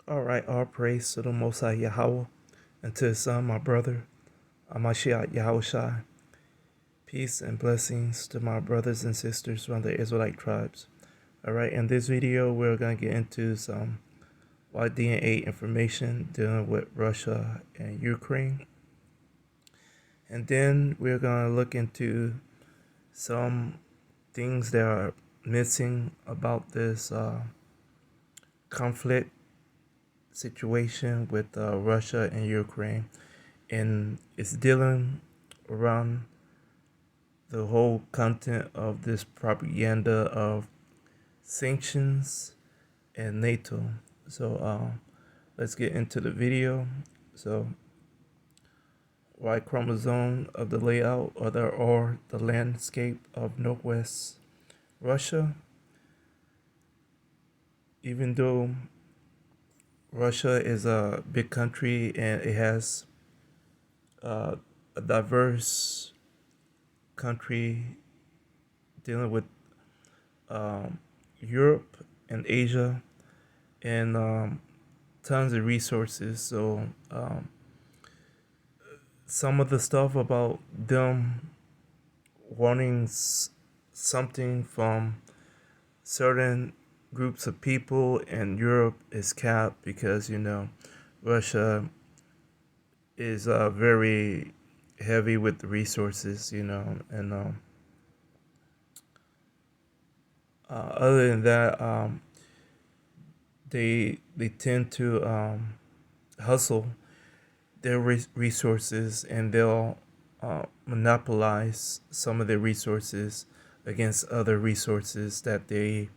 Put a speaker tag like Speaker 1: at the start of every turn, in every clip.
Speaker 1: All right, all praise to the Most High Yahweh and to His Son, my brother, Amashiach Yahushai. Peace and blessings to my brothers and sisters from the Israelite tribes. All right, in this video, we're going to get into some DNA information dealing with Russia and Ukraine. And then we're going to look into some things that are missing about this conflict situation with Russia and Ukraine, and it's dealing around the whole content of this propaganda of sanctions and NATO. So let's get into the video. So Y chromosome of the layout or the landscape of Northwest Russia. Even though Russia is a big country and it has a diverse country dealing with Europe and Asia and tons of resources. So some of the stuff about them wanting something from certain groups of people in Europe is capped because, Russia is very heavy with the resources, and other than that, they tend to hustle their resources, and they'll monopolize some of their resources against other resources that they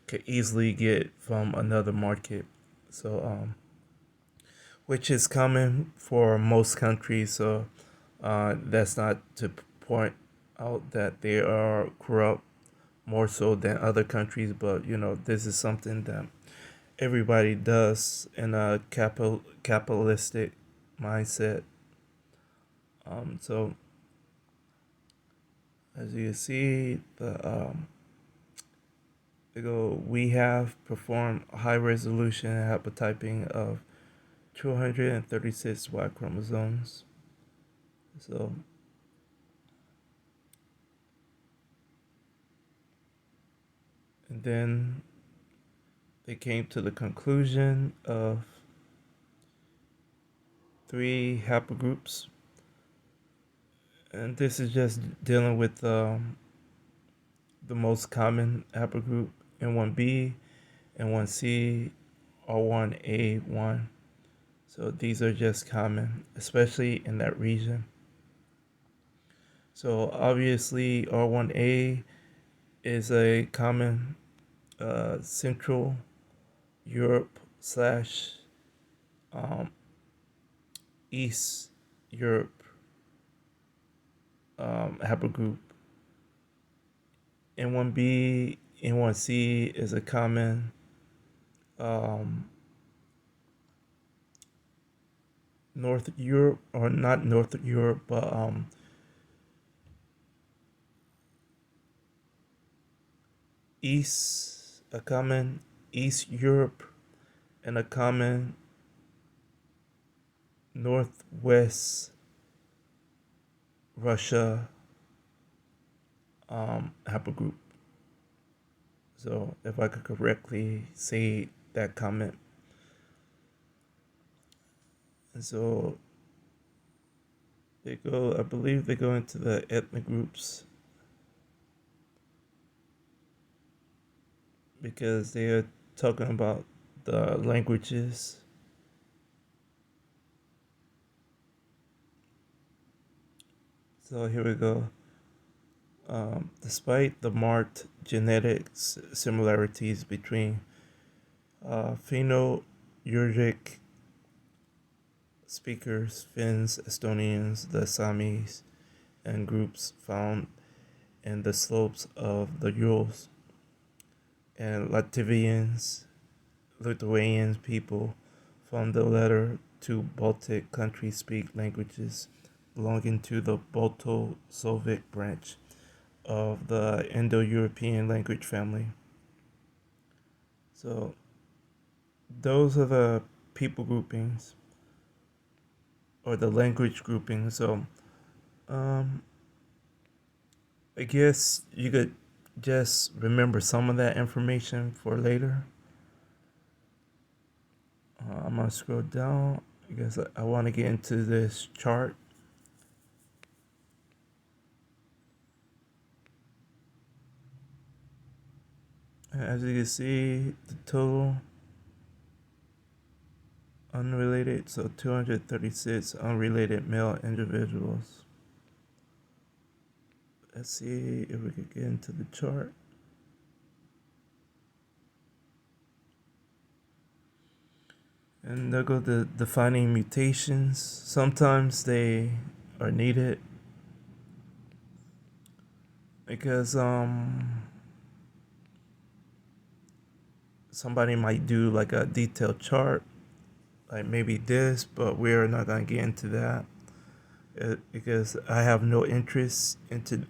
Speaker 1: could easily get from another market. So, which is common for most countries. So, that's not to point out that they are corrupt more so than other countries, but this is something that everybody does in a capitalistic mindset. So as you see, we have performed high resolution haplotyping of 236 Y chromosomes. So and then they came to the conclusion of 3 haplogroups, and this is just dealing with the most common haplogroup N1B, N1C, R1A1. So these are just common, especially in that region. So obviously R1A is a common Central Europe slash East Europe haplogroup. N1B, N1C is a common North Europe, or not North Europe, but a common East Europe, and a common Northwest Russia haplogroup. So if I could correctly say that comment. And so I believe they go into the ethnic groups because they are talking about the languages. So here we go. Despite the marked genetic similarities between Finno-Ugric speakers, Finns, Estonians, the Samis, and groups found in the slopes of the Urals, and Latvians, Lithuanian people from the latter two Baltic countries speak languages belonging to the Balto-Slavic branch of the Indo-European language family. So those are the people groupings or the language grouping. So um, I guess you could just remember some of that information for later. I'm gonna scroll down. I guess I want to get into this chart. As you can see, the total unrelated, so 236 unrelated male individuals. Let's see if we could get into the chart. And there go the defining mutations. Sometimes they are needed because somebody might do like a detailed chart, like maybe this, but we're not gonna get into that because I have no interest in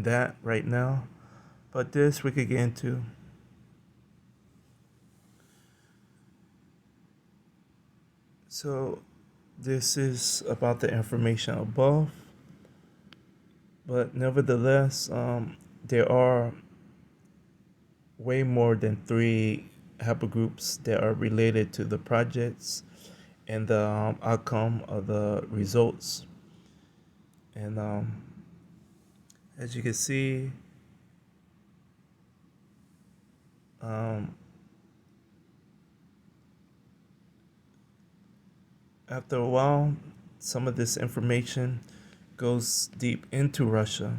Speaker 1: that right now. But this we could get into. So this is about the information above, but nevertheless, there are way more than three haplogroups that are related to the projects and the outcome of the results. And as you can see, um, after a while, some of this information goes deep into Russia.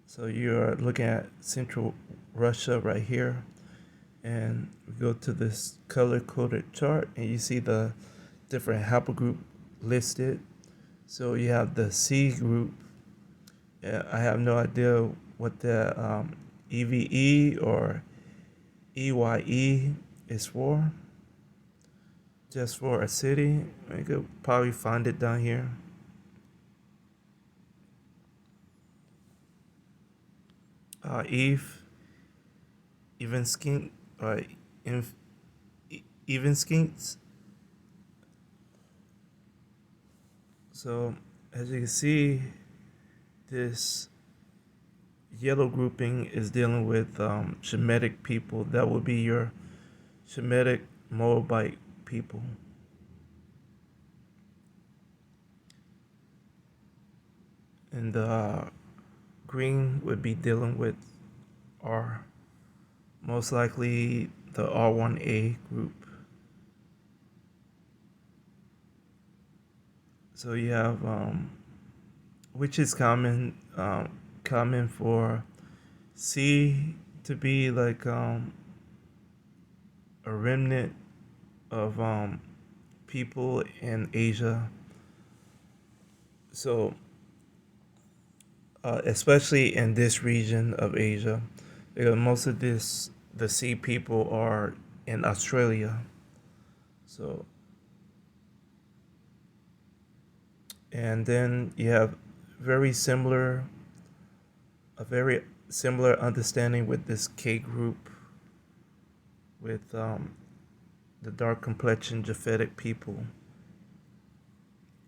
Speaker 1: So you're looking at Central Russia right here, and we go to this color-coded chart, and you see the different haplogroup listed. So you have the C group. I have no idea what the EVE or EYE is for. Just for a city. I could probably find it down here. Eve, even skink, inf, even skinks. So as you can see, this yellow grouping is dealing with Shemitic people. That would be your Shemitic Moabite people. And the green would be dealing with R, most likely the R1A group. So you have, which is common for C to be like a remnant of people in Asia. So especially in this region of Asia, because most of the sea people are in Australia. So, and then you have very similar, a very similar understanding with this K group, with the dark complexion Japhetic people.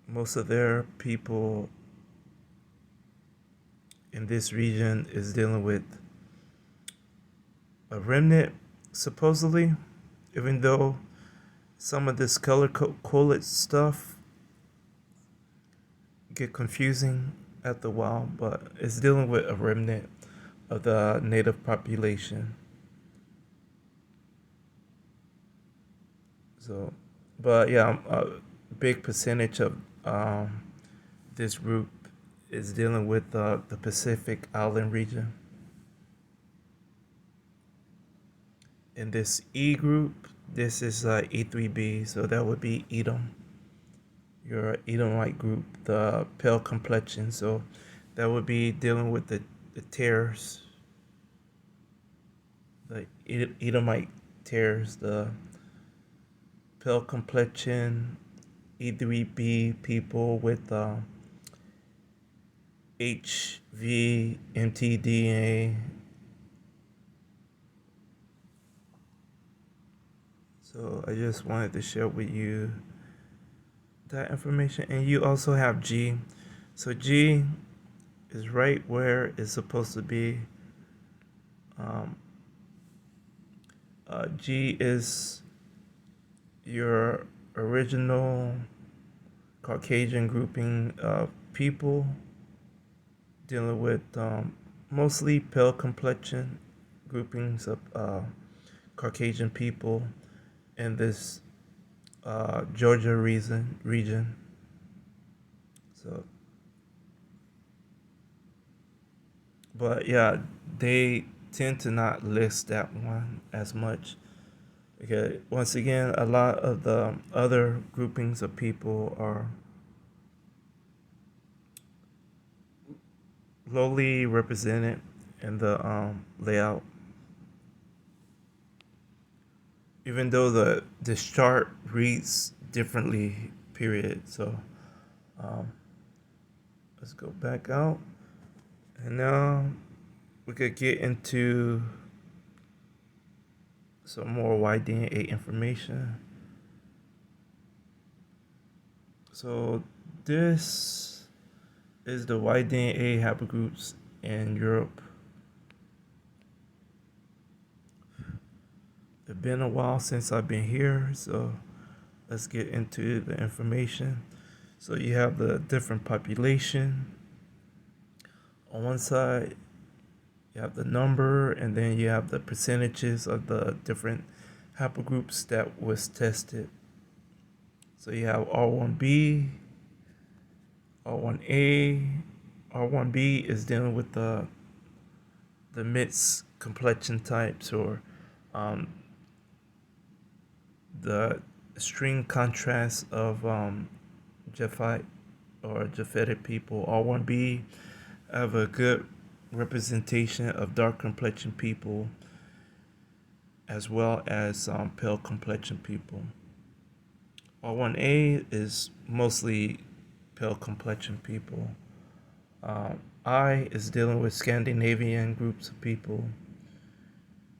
Speaker 1: Most of their people in this region is dealing with a remnant, supposedly, even though some of this color coded stuff get confusing after a while, but it's dealing with a remnant of the native population. So, but yeah, a big percentage of this group is dealing with the Pacific Island region. In this E group, this is E3B, so that would be Edom. Your Edomite group, the pale complexion, so that would be dealing with the tears, the Edomite tears, the pale complexion, E3B people with HV, MTDA. So I just wanted to share with you that information. And you also have G. So G is right where it's supposed to be. Um, G is your original Caucasian grouping of people dealing with mostly pale complexion groupings of Caucasian people in this Georgia region. So, but yeah, they tend to not list that one as much. Okay, once again, a lot of the other groupings of people are lowly represented in the layout, even though this chart reads differently. Period. So um, let's go back out, and now we could get into some more Y-DNA information. So this is the Y-DNA haplogroups in Europe. It's been a while since I've been here, so let's get into the information. So you have the different population. On one side, you have the number, and then you have the percentages of the different haplogroups that was tested. So you have R1B, R1A. R1B is dealing with the mixed complexion types, or um, the extreme contrast of Japhite or Japhetic people. R1B have a good representation of dark complexion people as well as pale complexion people. R1A is mostly pale complexion people. I is dealing with Scandinavian groups of people.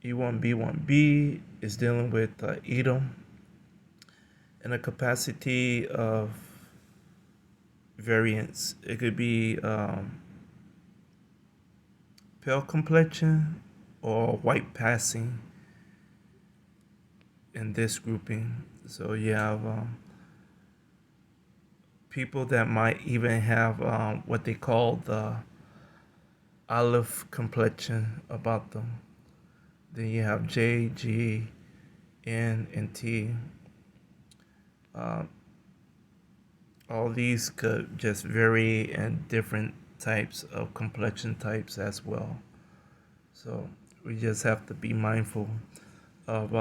Speaker 1: E1B1B is dealing with Edom and a capacity of variance. It could be pale complexion or white passing in this grouping. So you have people that might even have what they call the olive complexion about them. Then you have J, G, N, and T. Uh, all these could just vary in different types of complexion types as well. So we just have to be mindful of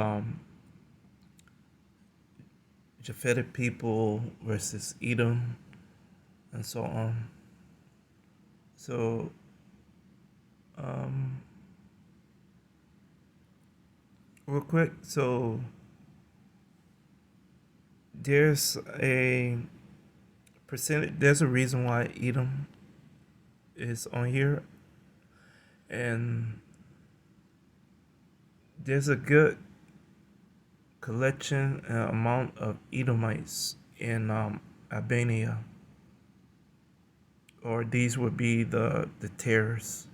Speaker 1: Japhetic people versus Edom and so on. So um, real quick, so there's a percentage. There's a reason why Edom is on here, and there's a good collection amount of Edomites in Albania, or these would be the tares,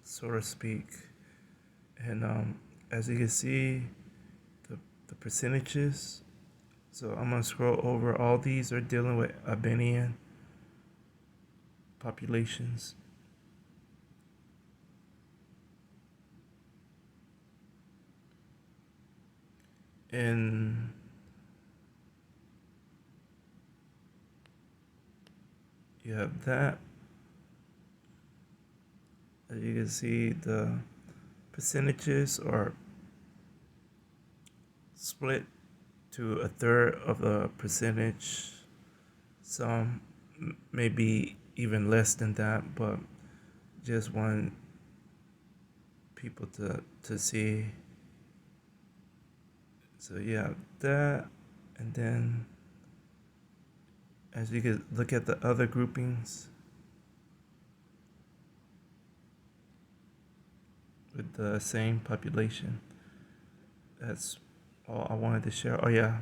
Speaker 1: so to speak. And as you can see, the the percentages. So I'm gonna scroll over. All these are dealing with Albanian populations. And you have that. As you can see, the percentages are split to a third of the percentage. Some maybe even less than that, but just want people to see. So yeah, that, and then as you can look at the other groupings with the same population, that's I wanted to share. Oh yeah,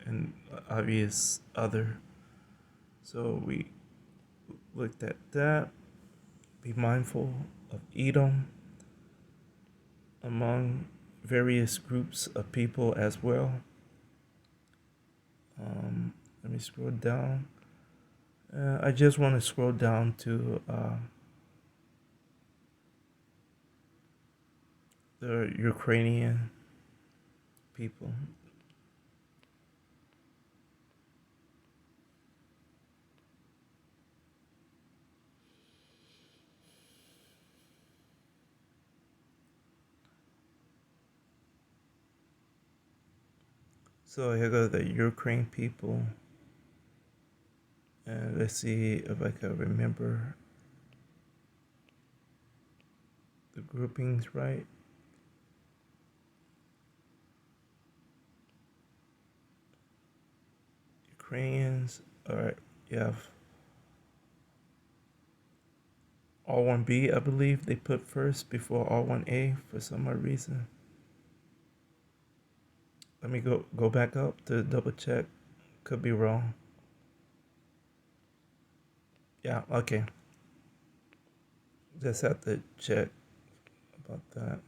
Speaker 1: and obvious other. So we looked at that. Be mindful of Edom among various groups of people as well. Let me scroll down. I just want to scroll down to the Ukrainian people. So here go the Ukraine people. And let's see if I can remember the groupings right. Ukrainians, all right, you have R1B, I believe they put first before R1A for some odd reason. Let me go back up to double check. Could be wrong. Yeah, okay. Just have to check about that.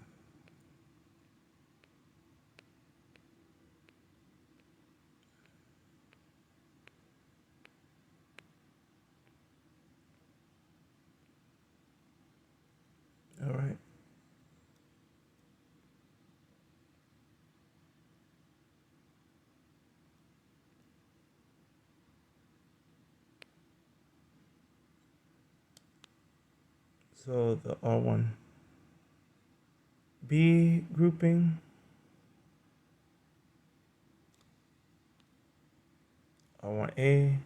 Speaker 1: All right. So the R1B grouping, R1A,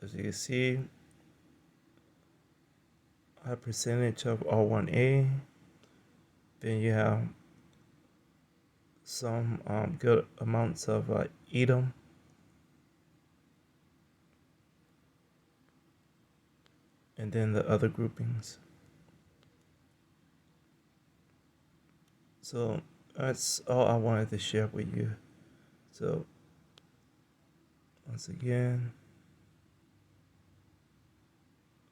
Speaker 1: as you can see, high percentage of R1A. Then you have some good amounts of Edom, and then the other groupings. So that's all I wanted to share with you. So once again,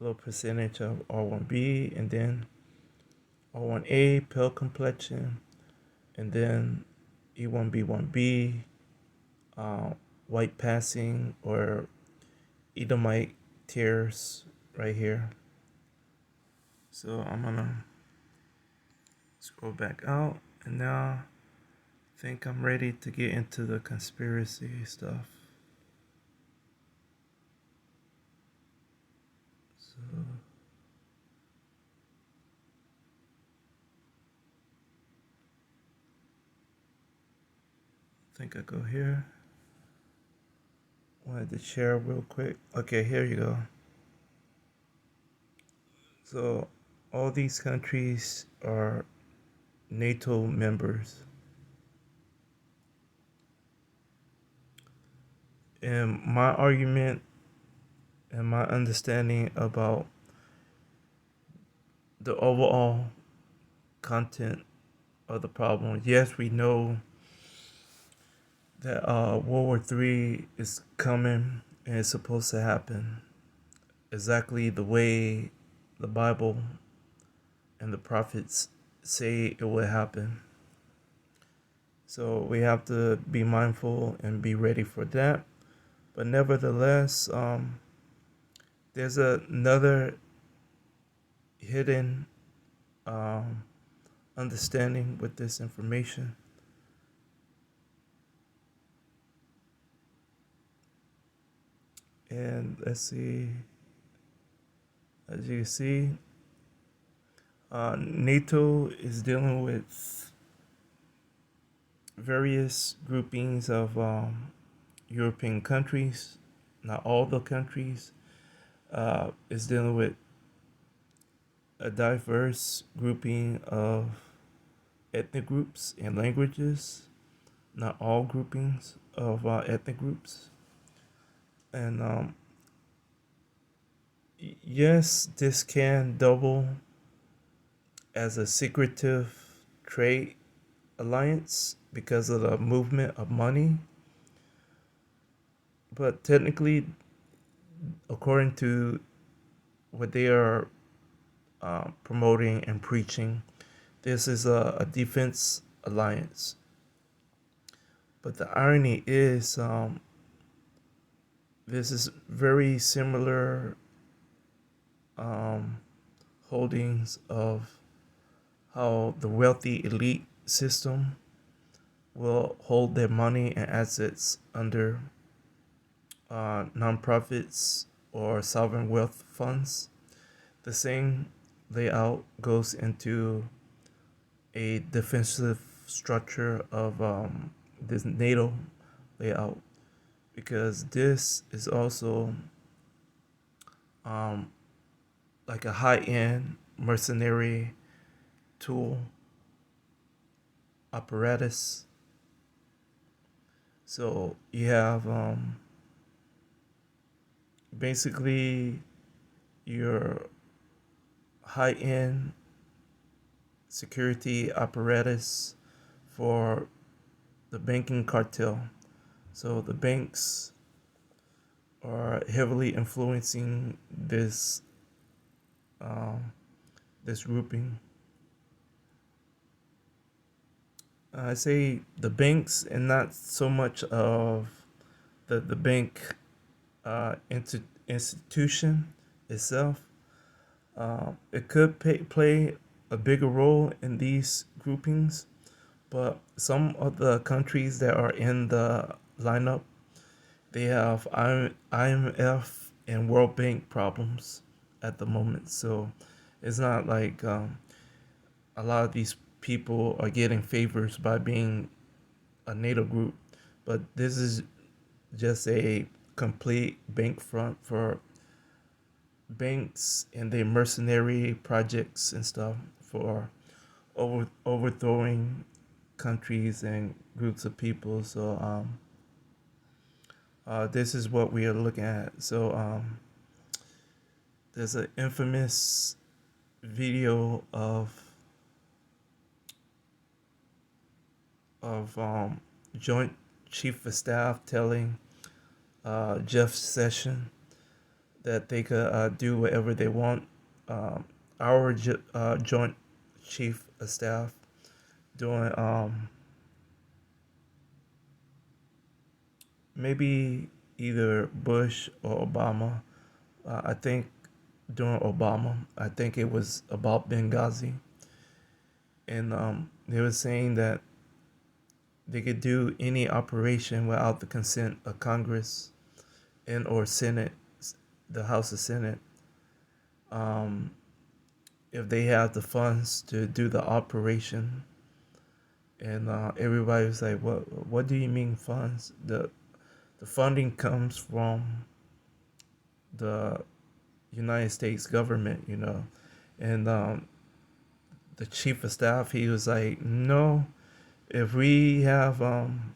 Speaker 1: low percentage of R1B, and then R1A, pale complexion, and then E1B1B, uh, white passing or Edomite tears right here. So I'm gonna scroll back out, and now I think I'm ready to get into the conspiracy stuff. So I think I go here. Wanted to share real quick. Okay, here you go. So all these countries are NATO members. And my argument and my understanding about the overall content of the problem. Yes, we know that World War III is coming and it's supposed to happen exactly the way the Bible and the prophets say it will happen. So we have to be mindful and be ready for that. But nevertheless, there's another hidden um, understanding with this information. And let's see, as you see, NATO is dealing with various groupings of European countries, not all the countries. Is dealing with a diverse grouping of ethnic groups and languages, not all groupings of ethnic groups. And yes, this can double as a secretive trade alliance because of the movement of money. But technically, according to what they are promoting and preaching, this is a defense alliance. But the irony is, this is very similar um, holdings of how the wealthy elite system will hold their money and assets under nonprofits or sovereign wealth funds. The same layout goes into a defensive structure of this NATO layout, because this is also um, like a high-end mercenary tool apparatus. So you have basically your high-end security apparatus for the banking cartel. So the banks are heavily influencing um, this grouping. I say the banks, and not so much of the bank institution itself. It could play a bigger role in these groupings, but some of the countries that are in the lineup, they have IMF and World Bank problems at the moment. So it's not like a lot of these people are getting favors by being a NATO group, but this is just a complete bank front for banks and their mercenary projects and stuff for overthrowing countries and groups of people. So this is what we are looking at. So there's an infamous video of Joint Chief of Staff telling Jeff Sessions that they could do whatever they want. Our Joint Chief of Staff doing maybe either Bush or Obama. I think during Obama, I think it was about Benghazi, and they were saying that they could do any operation without the consent of Congress and or Senate, the House of Senate, um, if they have the funds to do the operation. And everybody was like, What do you mean funds? The funding comes from the United States government, you know." And the chief of staff, he was like, "No, if we have an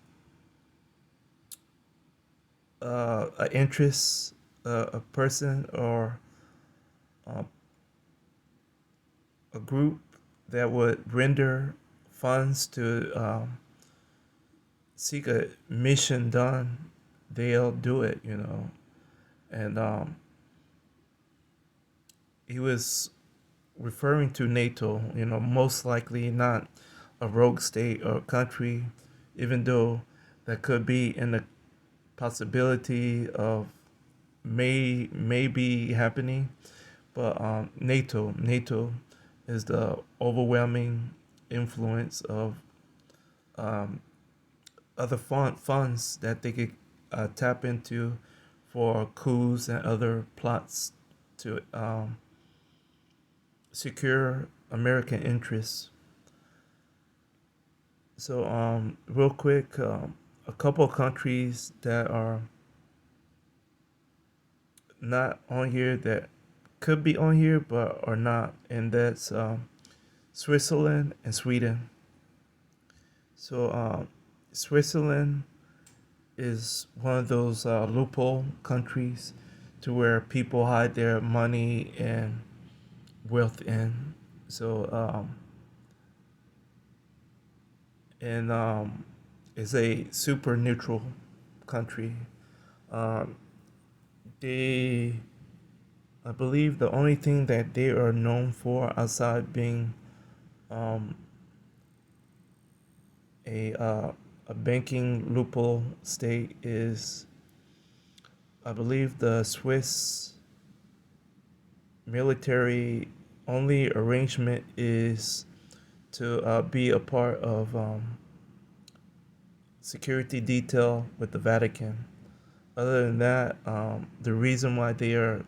Speaker 1: interest, a person or uh, a group that would render funds to seek a mission done, they'll do it, you know." And he was referring to NATO, you know, most likely not a rogue state or country, even though that could be in the possibility of may be happening. But NATO is the overwhelming influence of um, other funds that they could tap into for coups and other plots to secure American interests. So, real quick, a couple of countries that are not on here that could be on here but are not, and that's Switzerland and Sweden. So, Switzerland is one of those loophole countries to where people hide their money and wealth in. So, and is a super neutral country. Um, they, I believe, the only thing that they are known for outside being um, a uh, a banking loophole state is, I believe, the Swiss military only arrangement is to be a part of security detail with the Vatican. Other than that, the reason why they are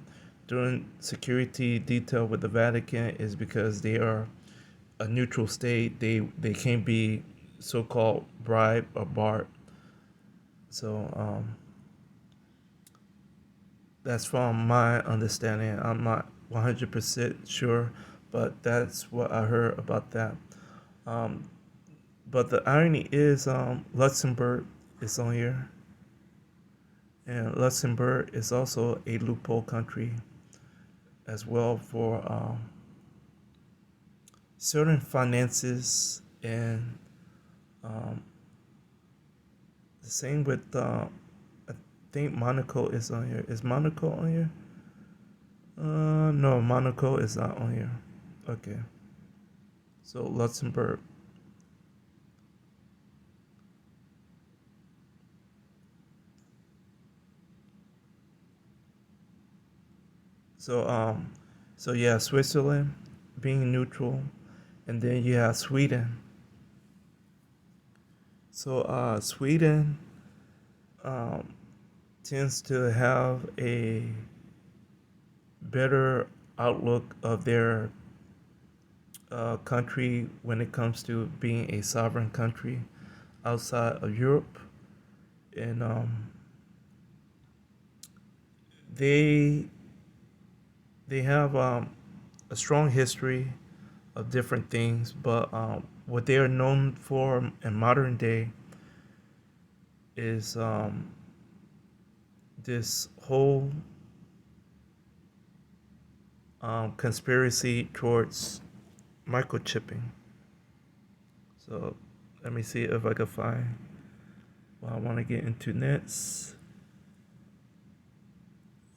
Speaker 1: doing security detail with the Vatican is because they are a neutral state. They can't be so-called bribed or barred. So that's from my understanding. I'm not 100% sure, but that's what I heard about that. Um, but the irony is, Luxembourg is on here, and Luxembourg is also a loophole country as well for certain finances, and um, the same with I think Monaco is on here. Is Monaco on here? No, Monaco is not on here. Okay, so Luxembourg. So so yeah, Switzerland being neutral, and then you have Sweden. So Sweden um, tends to have a better outlook of their country when it comes to being a sovereign country outside of Europe, and they they have a strong history of different things, but what they are known for in modern day is this whole conspiracy towards microchipping. So let me see if I can find what I want to get into next.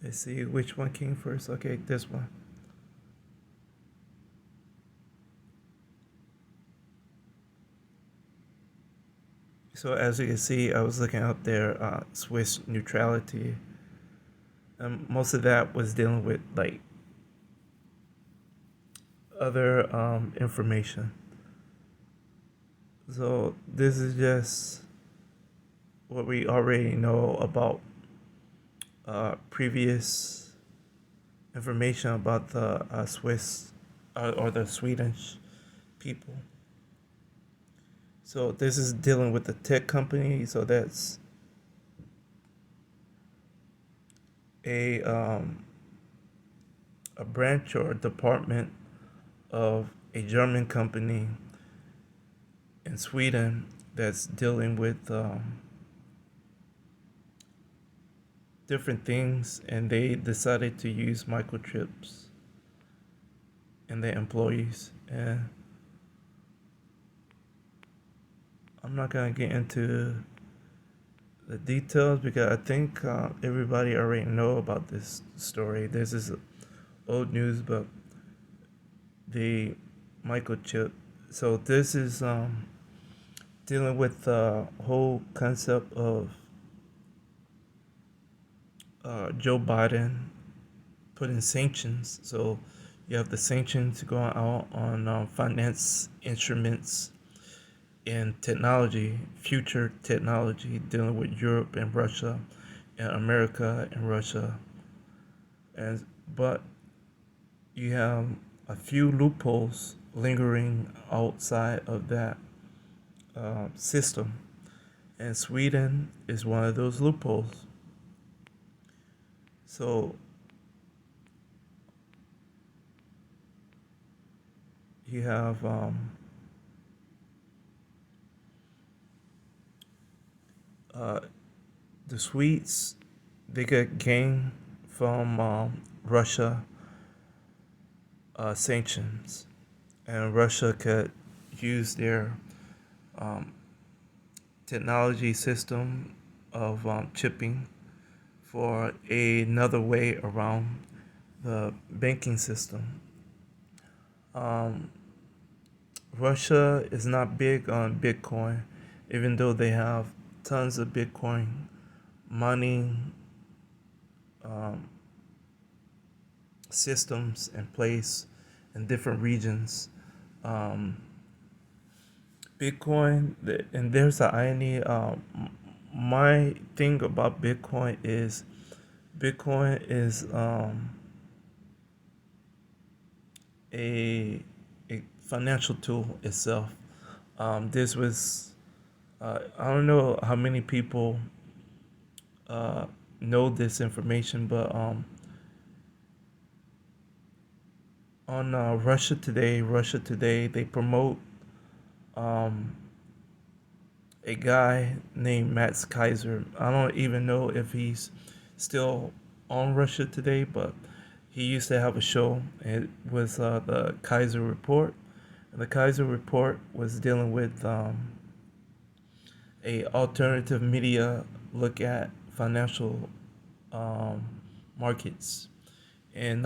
Speaker 1: Let's see which one came first. Okay, this one. So as you can see, I was looking up their Swiss neutrality. Most of that was dealing with like other information. So this is just what we already know about previous information about the Swiss or the Swedish people. So this is dealing with the tech company. So that's a um, a branch or a department of a German company in Sweden that's dealing with different things, and they decided to use microchips in their employees. And I'm not gonna get into the details because I think everybody already know about this story. This is old news, but the microchip. So this is dealing with the whole concept of Joe Biden putting sanctions. So you have the sanctions going out on finance instruments and technology, future technology, dealing with Europe and Russia, and America and Russia. And but you have a few loopholes lingering outside of that system, and Sweden is one of those loopholes. So you have uh, the Swedes, they get gain from Russia sanctions, and Russia could use their technology system of chipping for another way around the banking system. Um, Russia is not big on Bitcoin, even though they have tons of Bitcoin mining um, systems in place in different regions. Um, Bitcoin, and there's an irony. My thing about Bitcoin is a a financial tool itself. This was I don't know how many people uh, know this information, but on Russia Today, they promote um, a guy named Max Kaiser. I don't even know if he's still on Russia Today, but he used to have a show. It was the Kaiser Report. And the Kaiser Report was dealing with a alternative media look at financial um, markets, and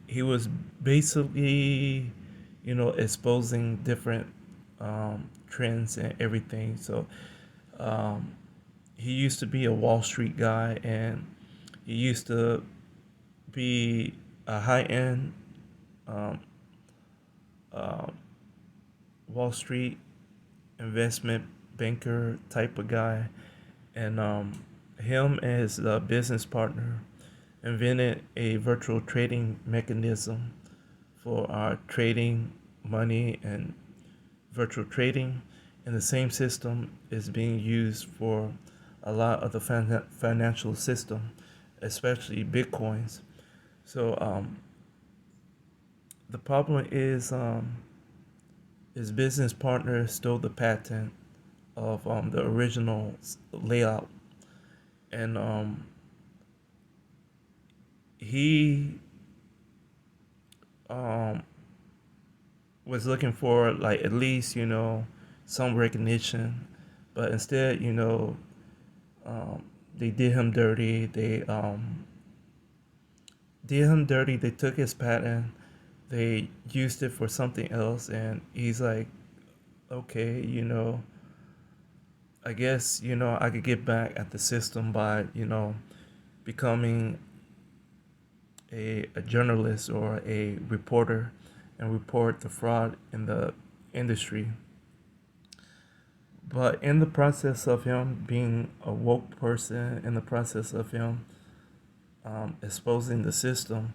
Speaker 1: he was basically, exposing different trends and everything. So um, he used to be a Wall Street guy, and he used to be a high end um, uh, Wall Street investment banker type of guy, and him and his business partner invented a virtual trading mechanism for trading money and virtual trading, and the same system is being used for a lot of the financial system, especially bitcoins. So the problem is his business partner stole the patent of the original layout, and he um, was looking for like at least some recognition, but instead um, they did him dirty. They took his patent. They used it for something else, and he's like, okay, I guess I could get back at the system by becoming a journalist or a reporter and report the fraud in the industry. But in the process of him being a woke person, in the process of him exposing the system,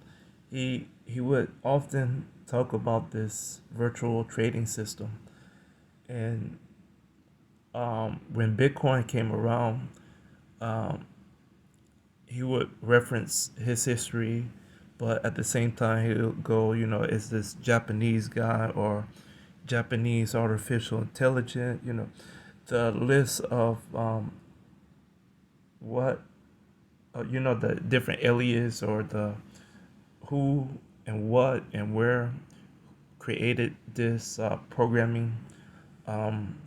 Speaker 1: he would often talk about this virtual trading system. And when Bitcoin came around, um, he would reference his history, but at the same time he'll go, it's this Japanese guy or Japanese artificial intelligence. The list of what the different alias or the who and what and where created this programming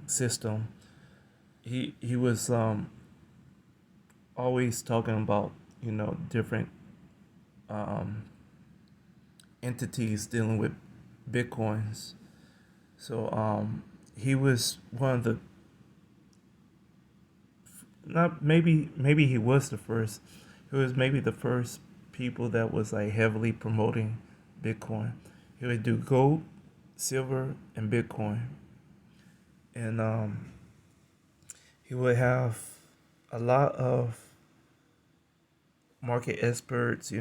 Speaker 1: system. He was always talking about different um, entities dealing with bitcoins. So he was one of the, not maybe he was the first. He was maybe the first people that was like heavily promoting Bitcoin. He would do gold, silver, and Bitcoin, and he would have a lot of market experts.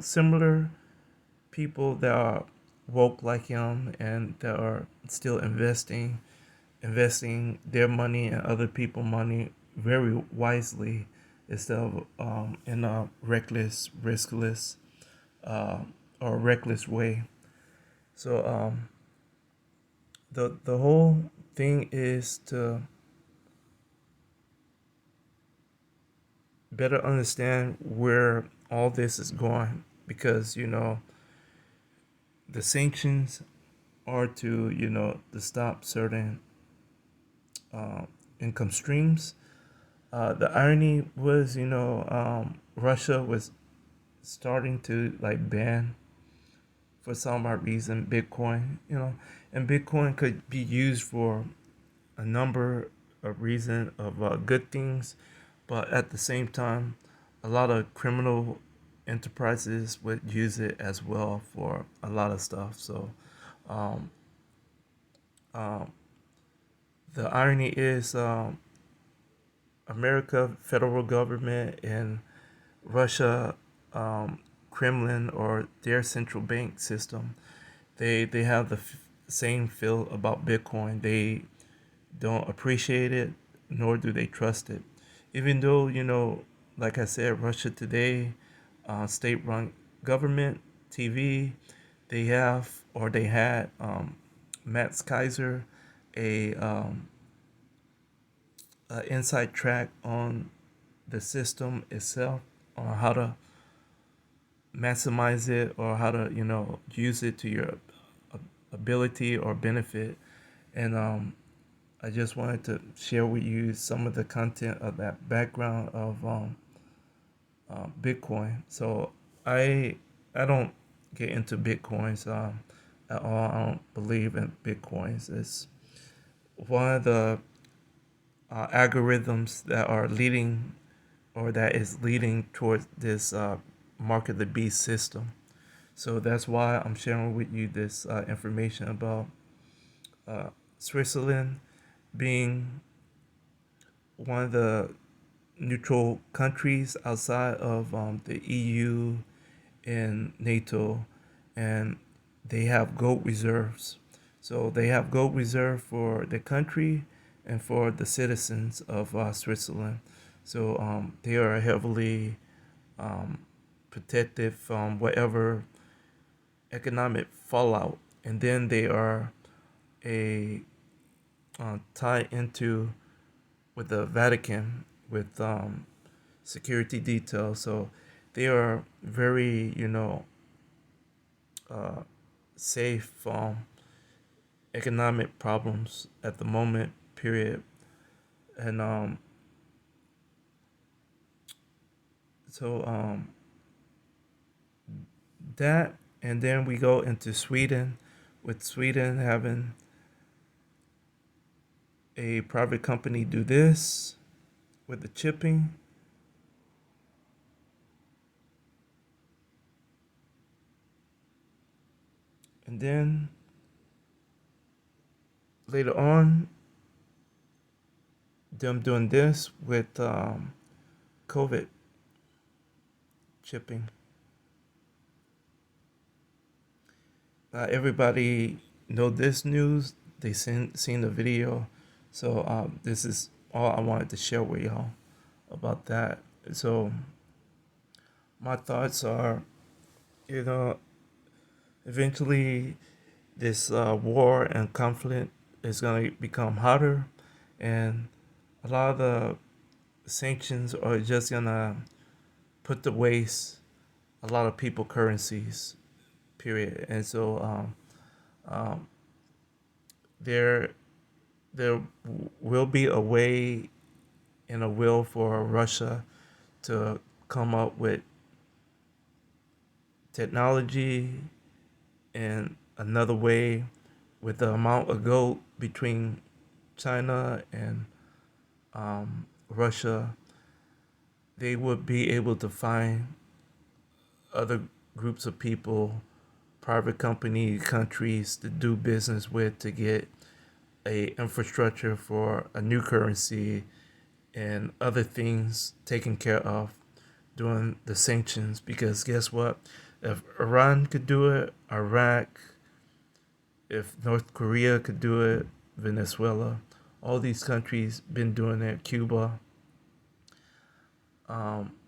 Speaker 1: Similar people that are woke like him and that are still investing their money and other people's money very wisely instead of in a reckless, riskless, uh, or reckless way. So the whole thing is to better understand where all this is going, because the sanctions are to to stop certain income streams. The irony was, Russia was starting to like ban for some odd reason Bitcoin, and Bitcoin could be used for a number of reasons of good things, but at the same time, a lot of criminal enterprises would use it as well for a lot of stuff. So, um, um, the irony is, America federal government and Russia, Kremlin or their central bank system, they have the same feel about Bitcoin. They don't appreciate it, nor do they trust it. Even though, like I said, Russia Today, state run government, TV, they had Max Kaiser, a, inside track on the system itself, on how to maximize it or how to, use it to your ability or benefit. And I just wanted to share with you some of the content of that background of Bitcoin. So I I don't get into Bitcoins at all. I don't believe in Bitcoins. It's one of the algorithms that are leading or that is leading towards this mark of the beast system. So that's why I'm sharing with you this information about Switzerland being one of the neutral countries outside of the EU and NATO, and they have gold reserves. So they have gold reserve for the country and for the citizens of Switzerland. So they are heavily um, protected from whatever economic fallout, and then they are a tied into with the Vatican with security details. So they are very, uh, safe from economic problems at the moment. Period. And so that, and then we go into Sweden, with Sweden having a private company do this with the chipping. And then later on, them doing this with COVID chipping. Everybody know this news. They seen the video. So this is all I wanted to share with y'all about that. So my thoughts are, you know, eventually this war and conflict is going to become hotter, and a lot of the sanctions are just going to put to waste a lot of people currencies, period. And so um, there there will be a way and a will for Russia to come up with technology and another way with the amount of gold between China and Russia. They would be able to find other groups of people, private company, countries to do business with to get a infrastructure for a new currency and other things taken care of during the sanctions. Because guess what? If Iran could do it, Iraq, if North Korea could do it, Venezuela, all these countries been doing it, Cuba.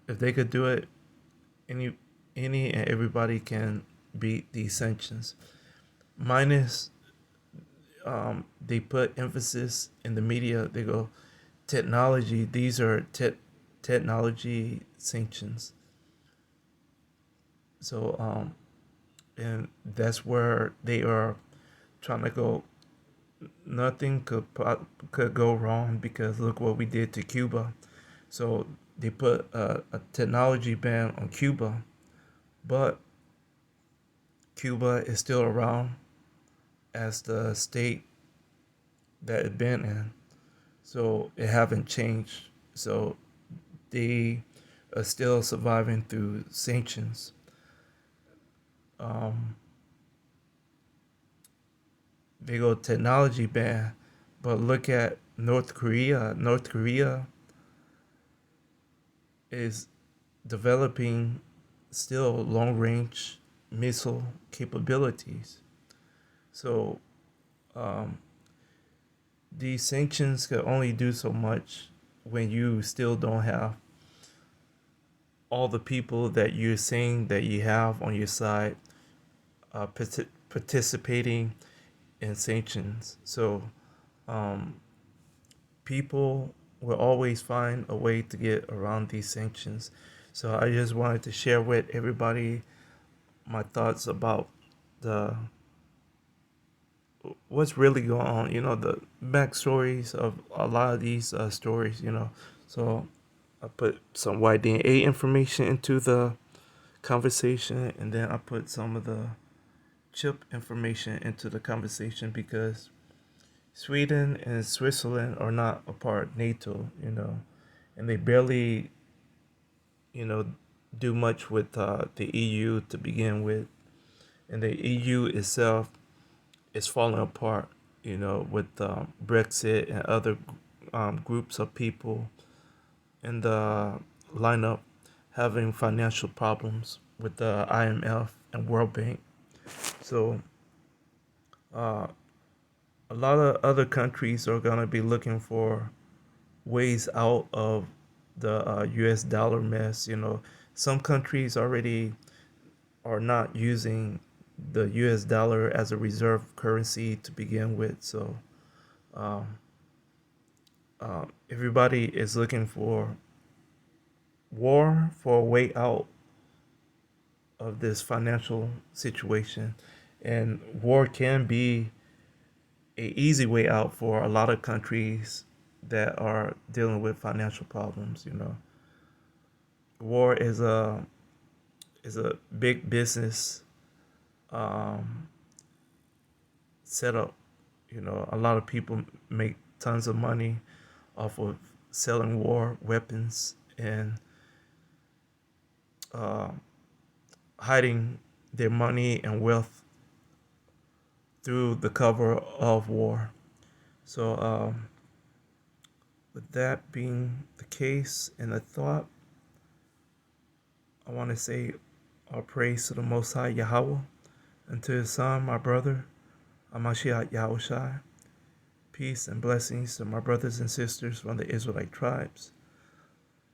Speaker 1: If they could do it, any any and everybody can beat these sanctions. Minus, they put emphasis in the media. They go technology. These are technology sanctions. So and that's where they are trying to go nothing could go wrong because look what we did to Cuba. So they put a technology ban on Cuba, but Cuba is still around as the state that it been in. So it haven't changed. So they are still surviving through sanctions. Um, they go technology ban, but look at North Korea. North Korea is developing still long range missile capabilities. So um, these sanctions can only do so much when you still don't have all the people that you're saying that you have on your side participating in sanctions. So um, people will always find a way to get around these sanctions. So I just wanted to share with everybody my thoughts about the what's really going on. The backstories of a lot of these stories. So I put some YDNA information into the conversation, and then I put some of the chip information into the conversation because Sweden and Switzerland are not a part of NATO, and they barely, you know, do much with the EU to begin with, and the EU itself is falling apart, with Brexit and other groups of people in the lineup having financial problems with the IMF and World Bank. So uh, a lot of other countries are going to be looking for ways out of the US dollar mess. Some countries already are not using the US dollar as a reserve currency to begin with. So um, everybody is looking for war for a way out of this financial situation. And war can be a easy way out for a lot of countries that are dealing with financial problems. War is a big business um, setup. A lot of people make tons of money off of selling war weapons and uh, hiding their money and wealth through the cover of war. So, with that being the case and the thought, I want to say our praise to the Most High Yahweh and to His Son, my brother, Amashiach Yahushai. Peace and blessings to my brothers and sisters from the Israelite tribes.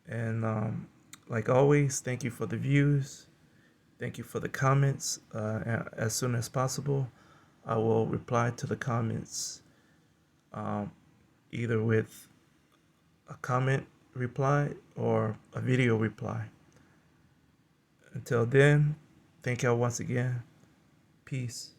Speaker 1: And like always, thank you for the views. Thank you for the comments. As soon as possible, I will reply to the comments um, either with a comment reply or a video reply. Until then, thank y'all once again. Peace.